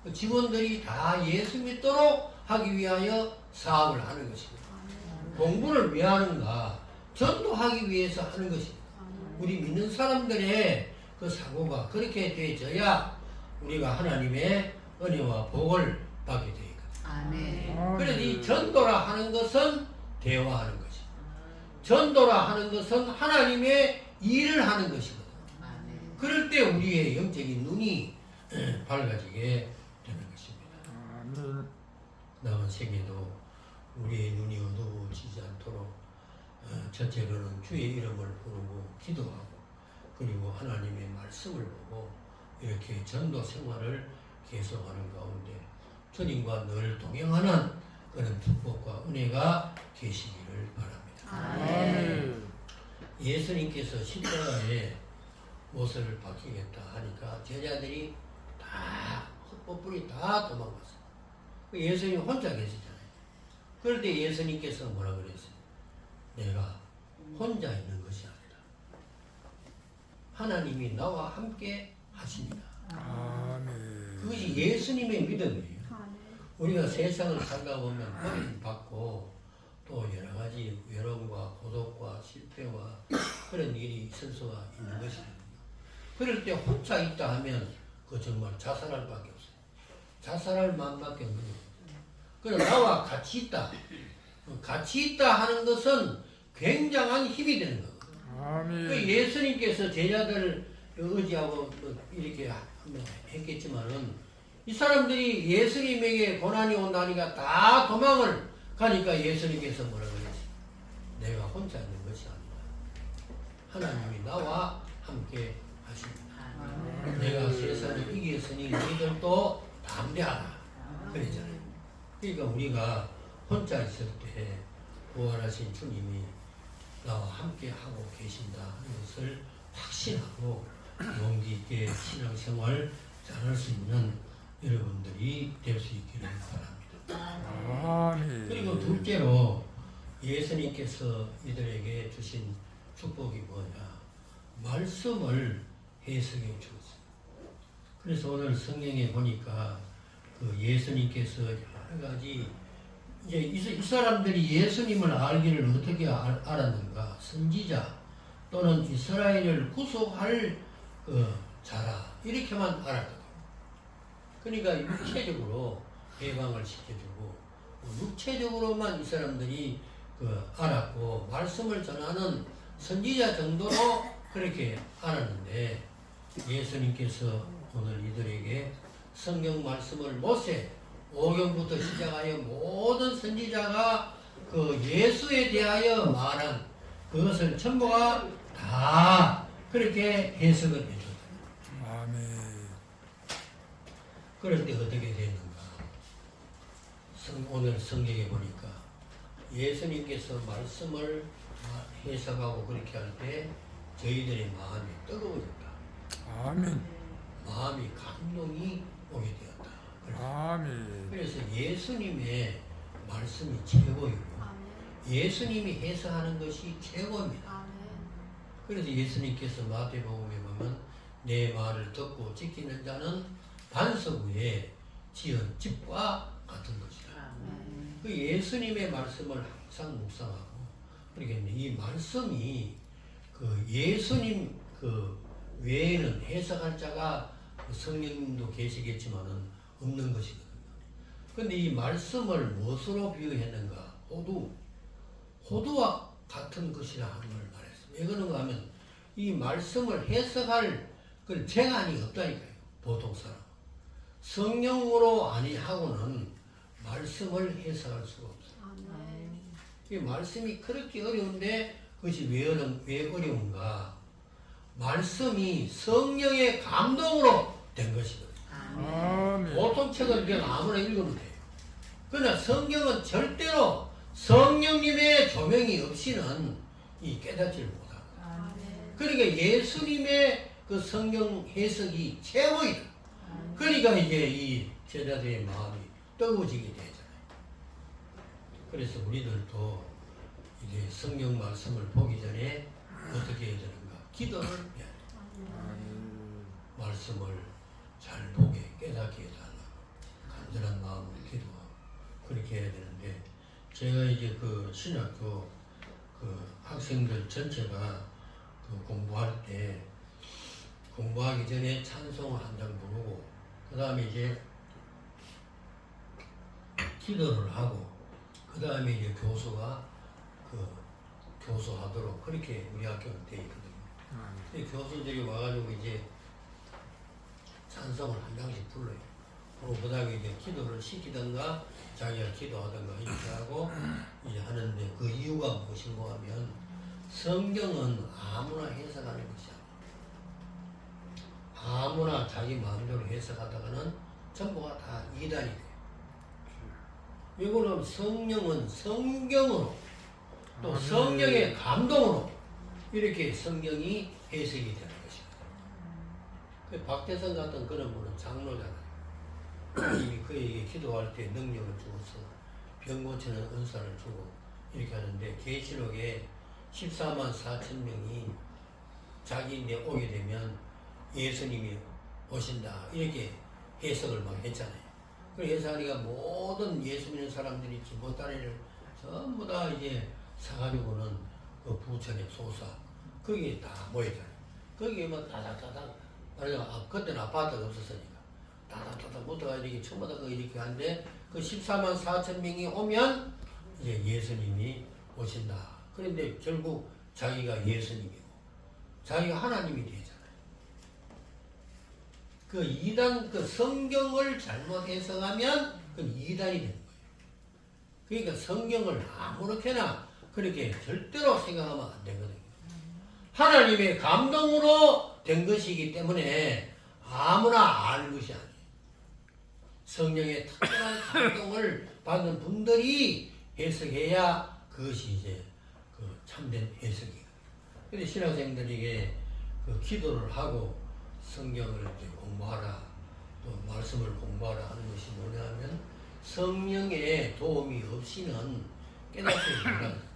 A: 그 직원들이 다 예수 믿도록 하기 위하여 사업을 하는 것입니다. 공부를 왜 하는가? 전도하기 위해서 하는 것입니다. 우리 믿는 사람들의 그 사고가 그렇게 되어져야 우리가 하나님의 은혜와 복을 받게 되거든요.
E: 아멘.
A: 그래서 이 전도라 하는 것은 대화하는 것이고 전도라 하는 것은 하나님의 일을 하는 것이거든요.
E: 아멘.
A: 그럴 때 우리의 영적인 눈이 밝아지게 되는 것입니다.
B: 아멘.
A: 남은 생에도 우리의 눈이 어두워지지 않도록 첫째로는 주의 이름을 부르고 기도하고 그리고 하나님의 말씀을 보고 이렇게 전도 생활을 계속하는 가운데 주님과 늘 동행하는 그런 축복과 은혜가 계시기를 바랍니다.
B: 아멘.
A: 예수님께서 십자가에 못을 박히겠다 하니까 제자들이 다 헛벗뿌리 다 도망갔어요. 예수님 혼자 계시잖아요. 그럴 때 예수님께서 뭐라 그랬어요? 내가 혼자 있는 것이 아니라 하나님이 나와 함께 하십니다.
B: 아멘.
A: 그것이 예수님의 믿음이에요. 우리가 세상을 살다 보면 버림받고 또 여러 가지 외로움과 고독과 실패와 그런 일이 있을 수가 있는 것이거든요. 그럴 때 혼자 있다 하면 그 정말 자살할 밖에 없어요. 자살할 마음밖에 없는 거예요. 그래서 나와 같이 있다. 같이 있다 하는 것은 굉장한 힘이 되는 거거든요.
B: 아멘.
A: 그 예수님께서 제자들을 의지하고 이렇게 했겠지만은 이 사람들이 예수님에게 고난이 온다니까 다 도망을 가니까 예수님께서 뭐라 그랬지? 내가 혼자 있는 것이 아니라 하나님이 나와 함께 하십니다. 내가 세상을 이겼으니 너희들도 담대하라. 그랬잖아요. 그러니까 우리가 혼자 있을 때 부활하신 주님이 나와 함께 하고 계신다 하는 것을 확신하고 용기 있게 신앙생활 잘할 수 있는 여러분들이 될 수 있기를 바랍니다.
B: 아멘.
A: 그리고 둘째로 예수님께서 이들에게 주신 축복이 뭐냐? 말씀을 해석해 주었어요. 그래서 오늘 성경에 보니까 그 예수님께서 여러 가지 이제 이 사람들이 예수님을 알기를 어떻게 알았는가? 선지자 또는 이스라엘을 구속할 그 자라 이렇게만 알았거든요. 그러니까 육체적으로 해방을 시켜주고 육체적으로만 이 사람들이 그 알았고 말씀을 전하는 선지자 정도로 그렇게 알았는데 예수님께서 오늘 이들에게 성경 말씀을 모세 5경부터 시작하여 모든 선지자가 그 예수에 대하여 말한 그것을 전부가 다 그렇게 해석을 해줬다.
B: 아멘.
A: 그럴 때 어떻게 되는가? 오늘 성경에 보니까 예수님께서 말씀을 해석하고 그렇게 할 때 저희들의 마음이 뜨거워졌다.
B: 아멘.
A: 마음이 감동이 오게 되었다.
B: 아멘.
A: 그래서 예수님의 말씀이 최고이고 예수님이 해석하는 것이 최고입니다. 그래서 예수님께서 마태복음에 보면 내 말을 듣고 지키는 자는 반석 위에 지은 집과 같은 것이다. 그 예수님의 말씀을 항상 묵상하고 그러니까 이 말씀이 그 예수님 그 외에는 해석할 자가 성령님도 계시겠지만은 없는 것이거든요. 그런데 이 말씀을 무엇으로 비유했는가? 호두와 같은 것이라 하는 걸 말했어요. 왜 그런가 하면 이 말씀을 해석할 그 재간이 없다니까요. 보통 사람. 성령으로 아니하고는 말씀을 해석할 수가 없어요. 이 말씀이 그렇게 어려운데 그것이 왜 어려운가? 말씀이 성령의 감동으로 된 것이거든요.
B: 아멘.
A: 보통 책은 그냥 아무나 읽으면 돼요. 그러나 성경은 절대로 성령님의 조명이 없이는 이 깨닫지를 못합니다. 그러니까 예수님의 그 성경 해석이 최고이다. 그러니까 이게 이 제자들의 마음이 뜨거워지게 되잖아요. 그래서 우리들도 이게 성경 말씀을 보기 전에 어떻게 해야 되는가? 기도를 해야 돼요. 말씀을 잘 보게 깨닫게 해달라. 간절한 마음으로 기도하고 그렇게 해야 되는데, 제가 이제 그 신학교 그 학생들 전체가 그 공부할 때 공부하기 전에 찬송을 한 장 부르고 그 다음에 이제 기도를 하고 그 다음에 이제 교수가 그 교수하도록 그렇게 우리 학교는 돼 있거든요. 근데 교수들이 와가지고 이제 찬송을 한 장씩 불러요. 그리고 그 다음에 이제 기도를 시키던가 자기가 기도하던가 이렇게 하고 이제 하는데, 그 이유가 무엇인가 하면 성경은 아무나 해석하는 것이 아니에요. 아무나 자기 마음대로 해석하다가는 전부가 다 이단이 돼요. 왜 그러면 성령은 성경으로 또 성령의 감동으로 이렇게 성경이 해석이 되는 것입니다. 그 박대성 같은 그런 분은 장로잖아요. 이미 그에게 기도할 때 능력을 주어서 병 고치는 은사를 주고 이렇게 하는데, 계시록에 14만 4천 명이 자기인데 오게 되면 예수님이 오신다 이렇게 해석을 막 했잖아요. 그 해석하니까 모든 예수 믿는 사람들이 기모다리를 전부 다 이제 사가지고는 그 부천의 소사 거기에 다 모이잖아요. 거기에 뭐 다닥다닥, 그때는 아파트가 없었으니까 다닥다닥 붙어가 이렇게 전부 다 이렇게 하는데, 그 14만 4천 명이 오면 이제 예수님이 오신다. 그런데 결국 자기가 예수님이고 자기가 하나님이 되잖아요. 그 이단, 그 성경을 잘못 해석하면 그 이단이 되는 거예요. 그러니까 성경을 아무렇게나 그렇게 절대로 생각하면 안 되거든요. 하나님의 감동으로 된 것이기 때문에 아무나 아는 것이 아니에요. 성령의 특별한 감동을 받는 분들이 해석해야 그것이 이제 그 참된 해석이에요. 근데 신학생들에게 그 기도를 하고 성경을 이제 공부하라, 또 말씀을 공부하라 하는 것이 뭐냐 하면 성령의 도움이 없이는 깨닫지 못합니다.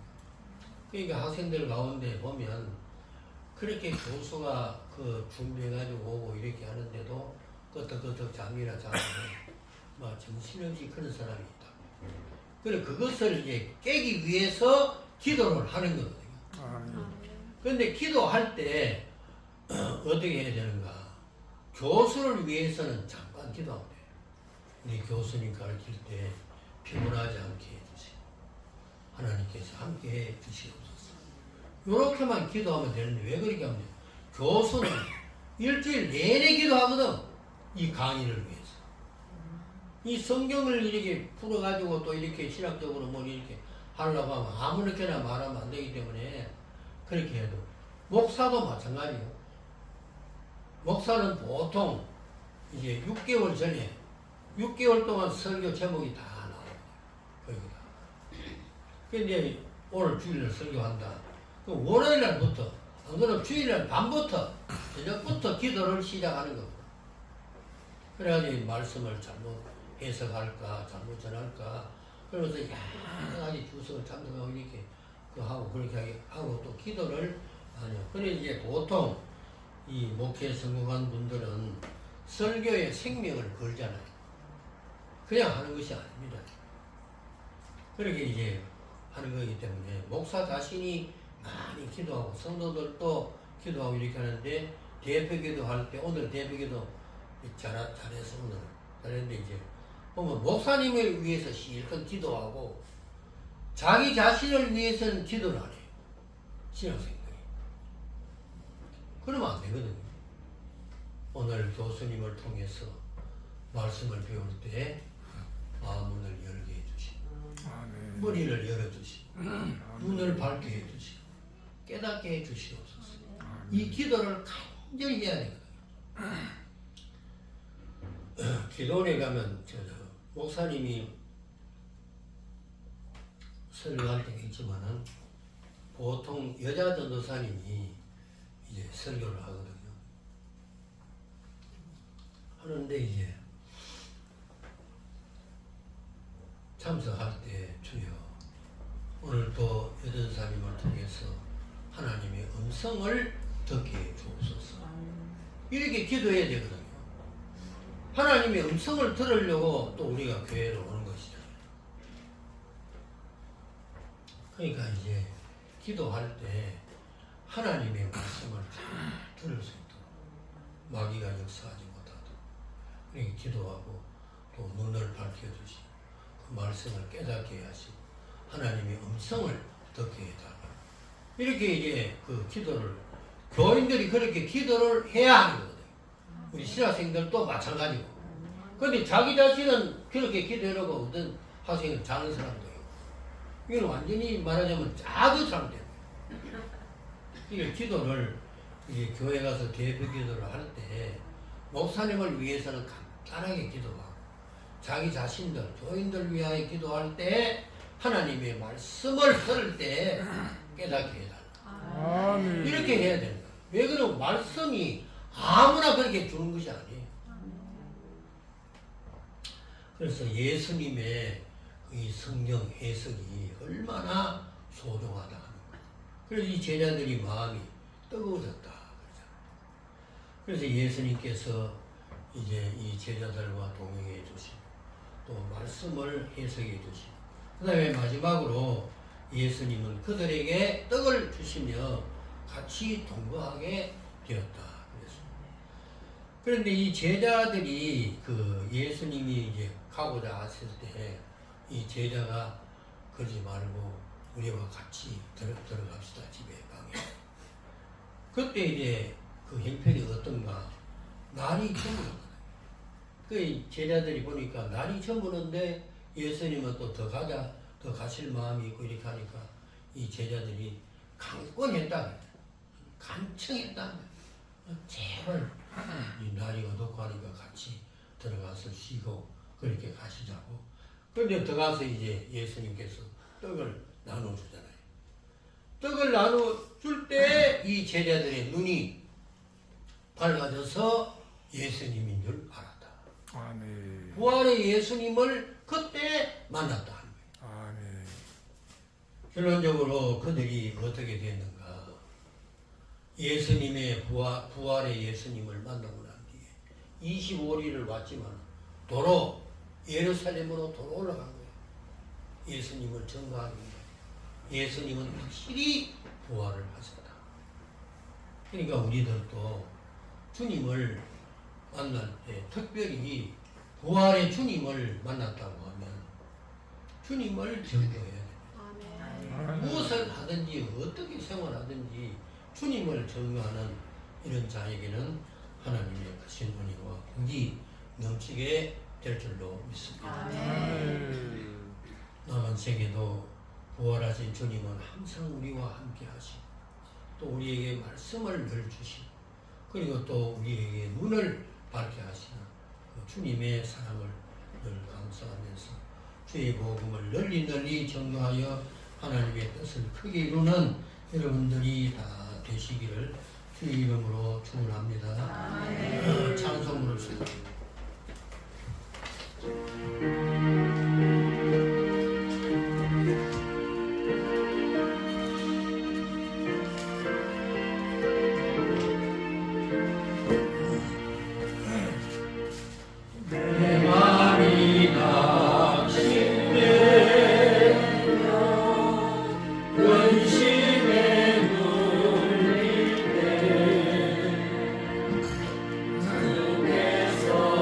A: 그러니까 학생들 가운데 보면 그렇게 교수가 그 준비해가지고 오고 이렇게 하는데도 끄덕끄덕 잠이나 자고 막 정신없이 그런 사람이 있다. 그래 그것을 이제 깨기 위해서 기도를 하는 거거든요. 그런데 기도할 때 어떻게 해야 되는가? 교수를 위해서는 잠깐 기도하면 돼요. 우리 교수님 가르칠 때 피곤하지 않게 해주세요. 하나님께서 함께 해주시옵소서. 이렇게만 기도하면 되는데 왜 그렇게 하면 돼요? 교수는 일주일 내내 기도하거든. 이 강의를 위해서. 이 성경을 이렇게 풀어가지고 또 이렇게 신학적으로 뭐 이렇게 하려고 하면 아무렇게나 말하면 안 되기 때문에 그렇게 해도. 목사도 마찬가지예요. 목사는 보통 이제 6개월 전에 6개월 동안 설교 제목이 다 나와요. 거기다. 근데 오늘 주일날 설교한다. 그럼 월요일 날부터, 안 그러면 주일날 밤부터, 저녁부터 기도를 시작하는 겁니다. 그래가지고 말씀을 잘못 해석할까, 잘못 전할까, 그러면서 여러 가지 주석을 참석하고 이렇게 하고 그렇게 하고 또 기도를 하죠. 그래 이제 보통 이 목회에 성공한 분들은 설교에 생명을 걸잖아요. 그냥 하는 것이 아닙니다. 그렇게 이제 하는 거기 때문에 목사 자신이 많이 기도하고 성도들도 기도하고 이렇게 하는데, 대표기도 할 때 오늘 대표기도 잘해서 오늘 잘했는데, 이제 보면 목사님을 위해서 실컷 기도하고 자기 자신을 위해서는 기도를 안 해요. 신학생들이. 그러면 안 되거든요. 오늘 교수님을 통해서 말씀을 배울 때 마음을 열게 해주시고 머리를 열어주시고 눈을 밝게 해주시고 깨닫게 해주시옵소서. 이 기도를 간절히 해야 되거든요. 기도원에 가면 목사님이 설교할 때가 있지만은 보통 여자 전도사님이 이제 설교를 하거든요. 하는데 이제 참석할 때 주여 오늘 또 여전사님을 통해서 하나님의 음성을 듣게 주옵소서. 이렇게 기도해야 되거든요. 하나님의 음성을 들으려고 또 우리가 교회로 오는 것이잖아요. 그러니까 이제 기도할 때 하나님의 말씀을 잘 들을 수 있도록 마귀가 역사하지 못하도록 그렇게 기도하고 또 눈을 밝혀주시고 그 말씀을 깨닫게 하시고 하나님의 음성을 듣게 해달라. 이렇게 이제 그 기도를 교인들이 그렇게 기도를 해야 하는 거거든요. 우리 신학생들도 마찬가지고. 그런데 자기 자신은 그렇게 기도하려고 어떤 학생은 자는 사람도 있고 이건 완전히 말하자면 짜도 잘 돼요. 이게 기도를 이제 교회 가서 대표 기도를 할 때 목사님을 위해서는 간단하게 기도하고 자기 자신들, 교인들 위하여 기도할 때 하나님의 말씀을 들을 때 깨닫게 해달라.
B: 아멘.
A: 이렇게 해야 된다. 왜 그러면 말씀이 아무나 그렇게 주는 것이 아니에요. 그래서 예수님의 이 성경 해석이 얼마나 소중하다 하는 거예요. 그래서 이 제자들이 마음이 뜨거워졌다 그러잖아요. 그래서 예수님께서 이제 이 제자들과 동행해 주시고 또 말씀을 해석해 주시고 그 다음에 마지막으로 예수님은 그들에게 떡을 주시며 같이 동거하게 되었다 그랬습니다. 그런데 이 제자들이 그 예수님이 이제 가고자 하실 때 이 제자가 그러지 말고 우리와 같이 들어갑시다 집에 방에. 그때 이제 그 형편이 어떤가 날이 저물었거든요. 그 제자들이 보니까 날이 저무는데 예수님은 또 더 가자 더 가실 마음이 있고 이렇게 하니까 이 제자들이 강권했다 간청했다. 제발 이 날이 어둡고 하니까 같이 들어가서 쉬고 그렇게 가시자고. 그런데 들어가서 이제 예수님께서 떡을 나눠주잖아요. 떡을 나눠줄 때 이 제자들의 눈이 밝아져서 예수님인 줄 알았다.
B: 아멘.
A: 부활의 예수님을 그때 만났다 하는 거예요.
B: 아멘.
A: 결론적으로 그들이 어떻게 됐는가? 예수님의 부활의 예수님을 만나고 난 뒤에 25리를 왔지만 도로 예루살렘으로 도로 올라간 거예요. 예수님을 증거하는 거예요. 예수님은 확실히 부활을 하셨다. 그러니까 우리들도 주님을 만날 때 특별히 부활의 주님을 만났다고 하면 주님을 증거해야 돼요. 무엇을 하든지 어떻게 생활하든지 주님을 증거하는 이런 자에게는 하나님의 크신 은혜와 복이 넘치게 될 줄로 믿습니다. 남은 세계도 부활하신 주님은 항상 우리와 함께 하시고 또 우리에게 말씀을 늘 주시고 그리고 또 우리에게 눈을 밝게 하시는 그 주님의 사랑을 늘 감사하면서 주의 복음을 널리 전도하여 하나님의 뜻을 크게 이루는 여러분들이 다 되시기를 주의 이름으로 축원합니다. 찬송으로 시작합니다.
F: 주께서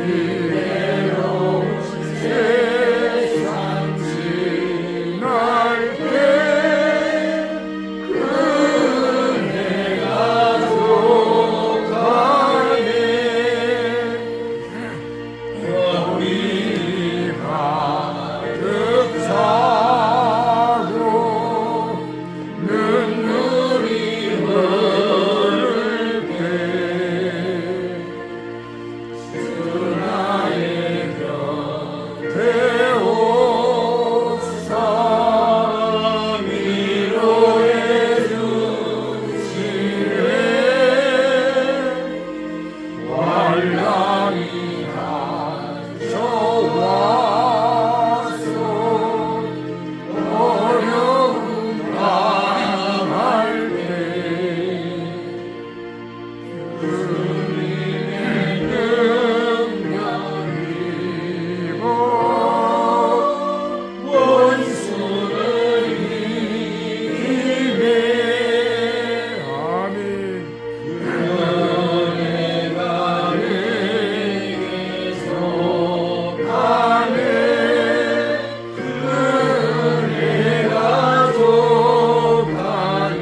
B: 이대로 세상 지날 때 그네가 족하네 우리 가득 차고 눈물이 흐를 때 나의 곁에 오사 위로해 주시네 환란이 닥쳐와서 어려움 당할 때 주님의 능력이 원수를 이기네 아멘 은혜가 내게서 가네 은혜가 족하네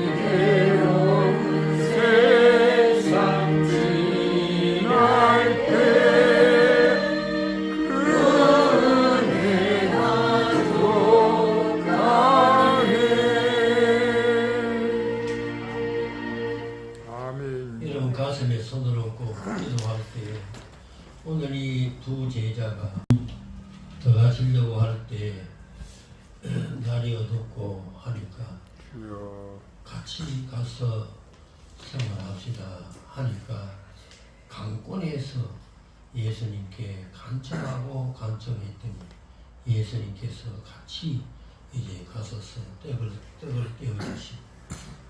B: 이대로 세상 지날 때 그네가 족하네 아멘
A: 여러분 가슴에 손을 얹고 기도할 때 오늘 이 두 제자가 들어가시려고 할 때 날이 어둡고 하니까
B: 주여
A: 같이 가서 생활합시다 하니까 강권에서 예수님께 간청하고 간청했더니 예수님께서 같이 이제 가서서 떡을 떼어주시고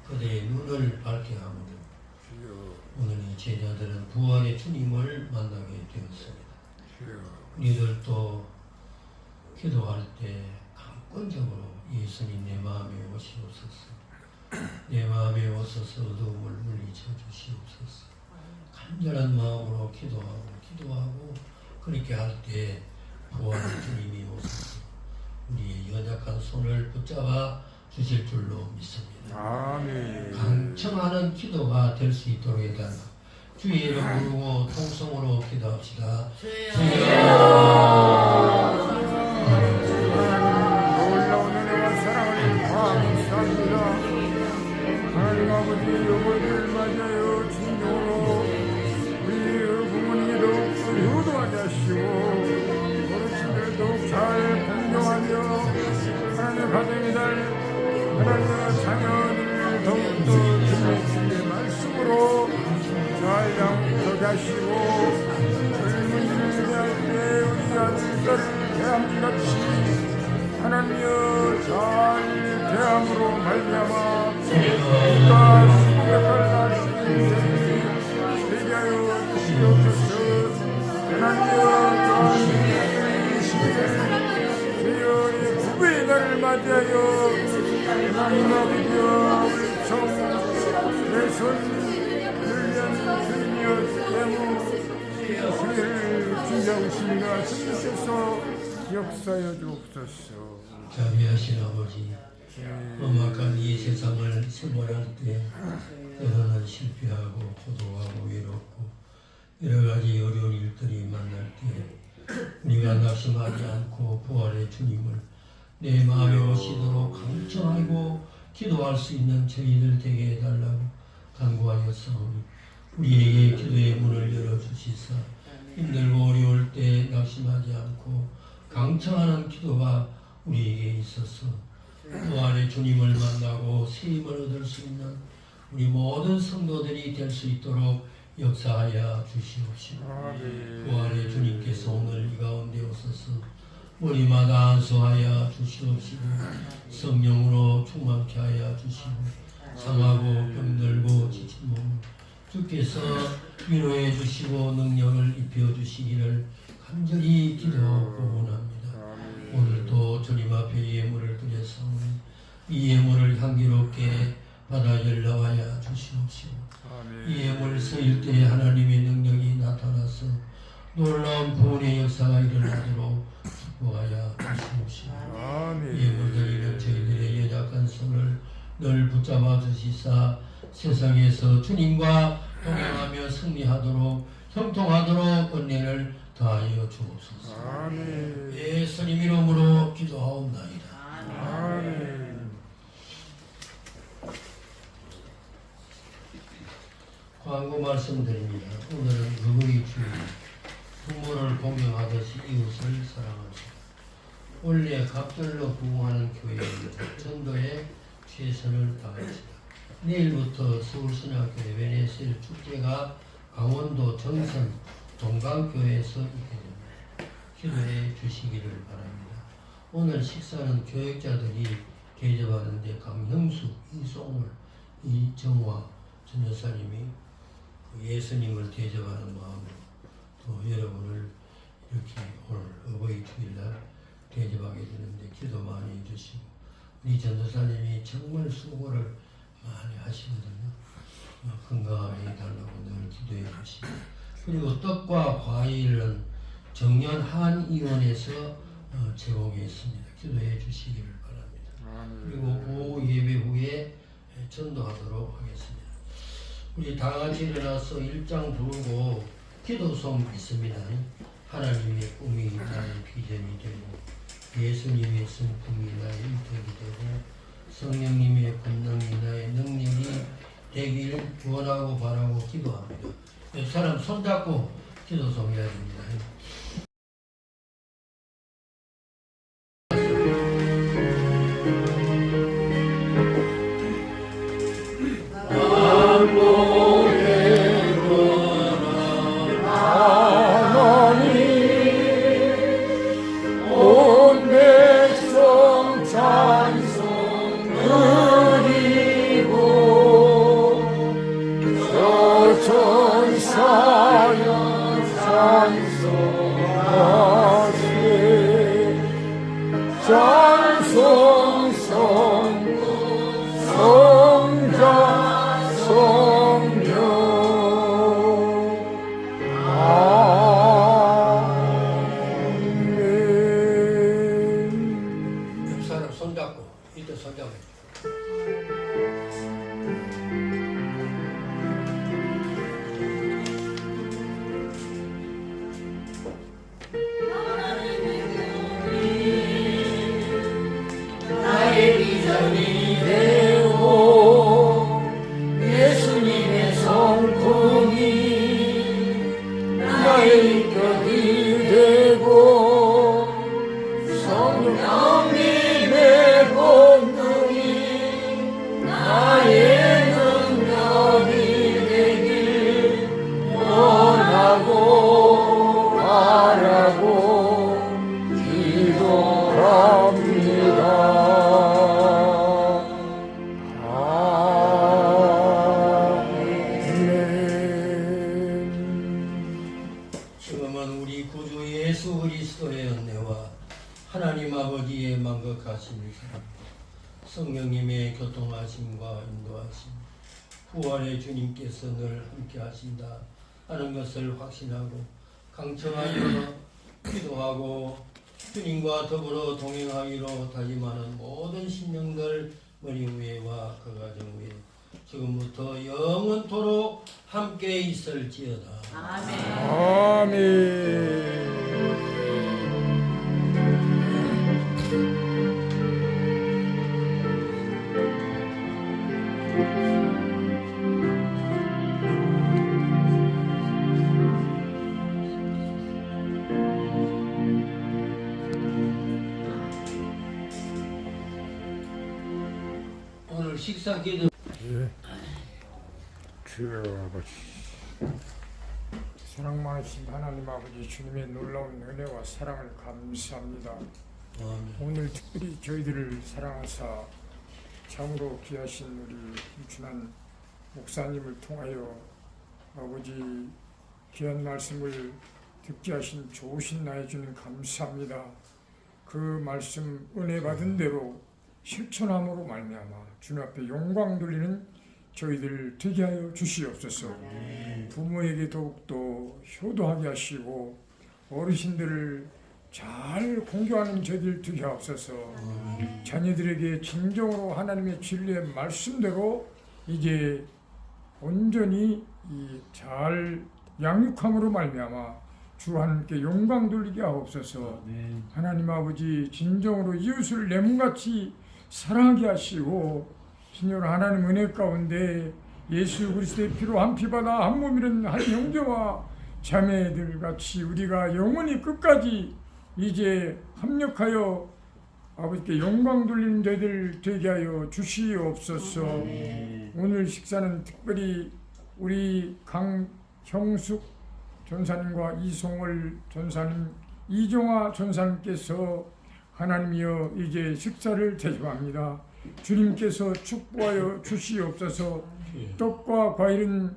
A: 그대의 눈을 밝게 하므로
B: 주여
A: 오늘 이 제자들은 부활의 주님을 만나게 되었습니다.
B: 주여
A: 우리들도 기도할 때 강권적으로 예수님 내 마음에 오시옵소서 내 마음에 오셔서 어두움을 물리쳐 주시옵소서 간절한 마음으로 기도하고 그렇게 할 때 부활의 주님이 오셔서 우리의 연약한 손을 붙잡아 주실 줄로 믿습니다.
B: 아멘
A: 강청하는 기도가 될 수 있도록 해달라. 주의 이름 부르고 통성으로 기도합시다.
B: 놀라운 은혜와 사랑을 감사합니다. 하나님 아버지 영혼을 맞아요 진정으로 우리의 부모님도 효도하게 하시고 어르신들 더욱 잘 공경하며 하나님의 가정의 날 하나님의 자녀들을 더욱더 주님의 말씀으로 잘 양육하게 하시고 젊은이를 대할 때 우리 아들들을 대함같이 하나님여 잘 대함으로 말미암아 우리가 수고백할 날씨를 되게 하여 주시옵소서. 하나님여 주여 구배의 날을 맞이하여 하나님 아버지여 우리 내손 늘리한 주님이여 때문 승리를 준비하고 있습니다. 주님께서 역사여 주옵소서.
A: 자비하신 아버지 험악한 이 세상을 생활할 때 때로는 실패하고 고독하고 외롭고 여러 가지 어려운 일들이 만날 때 우리가 낙심하지 않고 부활의 주님을 내 마음에 오시도록 강청하고 기도할 수 있는 저희들 되게 해달라고 간구하였사오니 우리에게 기도의 문을 열어주시사 힘들고 어려울 때 낙심하지 않고 강청하는 기도가 우리에게 있어서 부활의 주님을 만나고 세임을 얻을 수 있는 우리 모든 성도들이 될 수 있도록 역사하여 주시옵시고 부활의 주님께서 오늘 이 가운데 오셔서 우리마다 안수하여 주시옵시고 성령으로 충만케 하여 주시고 상하고 병들고 지친 몸 주께서 위로해 주시고 능력을 입혀 주시기를 간절히 기도하고 원합니다. 오늘도 주님 앞에 예물을 드렸사오니 이 예물을 향기롭게 받아 열라하여 주시옵시고 이 예물 예배를 쓰일 때 하나님의 능력이 나타나서 놀라운 구원의 역사가 일어나도록 축복하여 주시옵시고 예물드리는 저희들의 연약한 손을 늘 붙잡아 주시사 세상에서 주님과 동행하며 승리하도록 형통하도록 은혜를 더하여 주옵소서. 예수님 이름으로 기도하옵나이다. 광고 말씀드립니다. 오늘은 의의 주일, 부모를 공경하듯이 이웃을 사랑하시고 원래 각별로 부흥하는 교회입니다. 전도에 최선을 다합시다. 내일부터 서울신학교의 베네셀 축제가 강원도 정선 동강교회에서 있게 됩니다. 기도해 주시기를 바랍니다. 오늘 식사는 교역자들이 대접하는데 강형수, 이송물, 이정화 전여사님이 예수님을 대접하는 마음으로 또 여러분을 이렇게 오늘 어버이 주일날 대접하게 되는데 기도 많이 해주시고 우리 전도사님이 정말 수고를 많이 하시거든요. 건강하게 해달라고 늘 기도해 주시고 그리고 떡과 과일은 정년 한의원에서 제공했습니다. 기도해 주시기를 바랍니다. 그리고 오후 예배 후에 전도하도록 하겠습니다. 우리 다 같이 일어나서 일장 부르고 기도송 있습니다. 하나님의 꿈이 나의 비전이 되고 예수님의 성품이 나의 인격이 되고 성령님의 권능이 나의 능력이 되길 원하고 바라고 기도합니다. 사람 손잡고 기도송 해야 됩니다. 성령님의 교통하심과 인도하심, 부활의 주님께서 늘 함께 하신다 하는 것을 확신하고 강청하여 기도하고 주님과 더불어 동행하기로 다짐하는 모든 심령들 머리 위에와 그 가정 위에 지금부터 영원토록 함께 있을지어다.
B: 아멘.
A: 식사 기도.
B: 주여 아버지, 사랑 많으신 하나님 아버지, 주님의 놀라운 은혜와 사랑을 감사합니다. 오늘 특별히 저희들을 사랑하사 참으로 귀하신 우리 김춘환 목사님을 통하여 아버지 귀한 말씀을 듣게 하신 좋으신 나의 주님 감사합니다. 그 말씀 은혜 받은 대로 실천함으로 말미암아 주님 앞에 영광 돌리는 저희들 되게 하여 주시옵소서. 부모에게 더욱더 효도하게 하시고 어르신들을 잘 공경하는 저희들 되게 하옵소서. 자녀들에게 진정으로 하나님의 진리의 말씀대로 이제 온전히 잘 양육함으로 말미암아 주 하나님께 영광 돌리게 하옵소서. 하나님 아버지 진정으로 이웃을 내 몸같이 사랑하게 하시고 신여 하나님 은혜 가운데 예수 그리스도의 피로 한 피바다 한 몸이는 한 형제와 자매들 같이 우리가 영원히 끝까지 이제 합력하여 아버지께 영광 돌리는 저희들 되게 하여 주시옵소서. 오늘 식사는 특별히 우리 강형숙 전사님과 이송월 전사님, 이종화 전사님께서 하나님이여 이제 식사를 대접합니다. 주님께서 축복하여 주시옵소서. 떡과 과일은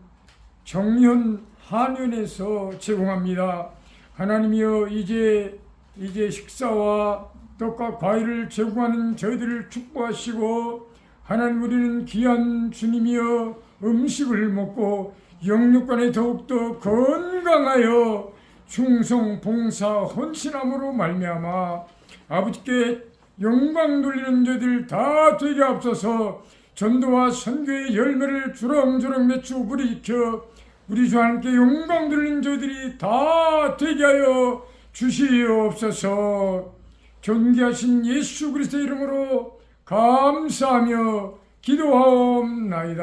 B: 정연 한연에서 제공합니다. 하나님이여 이제 식사와 떡과 과일을 제공하는 저희들을 축복하시고 하나님 우리는 귀한 주님이여 음식을 먹고 영육간에 더욱더 건강하여 충성 봉사 헌신함으로 말미암아 아버지께 영광 돌리는 저희들 다 되게 앞서서 전도와 선교의 열매를 주렁주렁 맺고 부리켜 우리 주 하나님께 영광 돌리는 저희들이 다 되게 하여 주시옵소서. 존귀하신 예수 그리스도의 이름으로 감사하며 기도하옵나이다.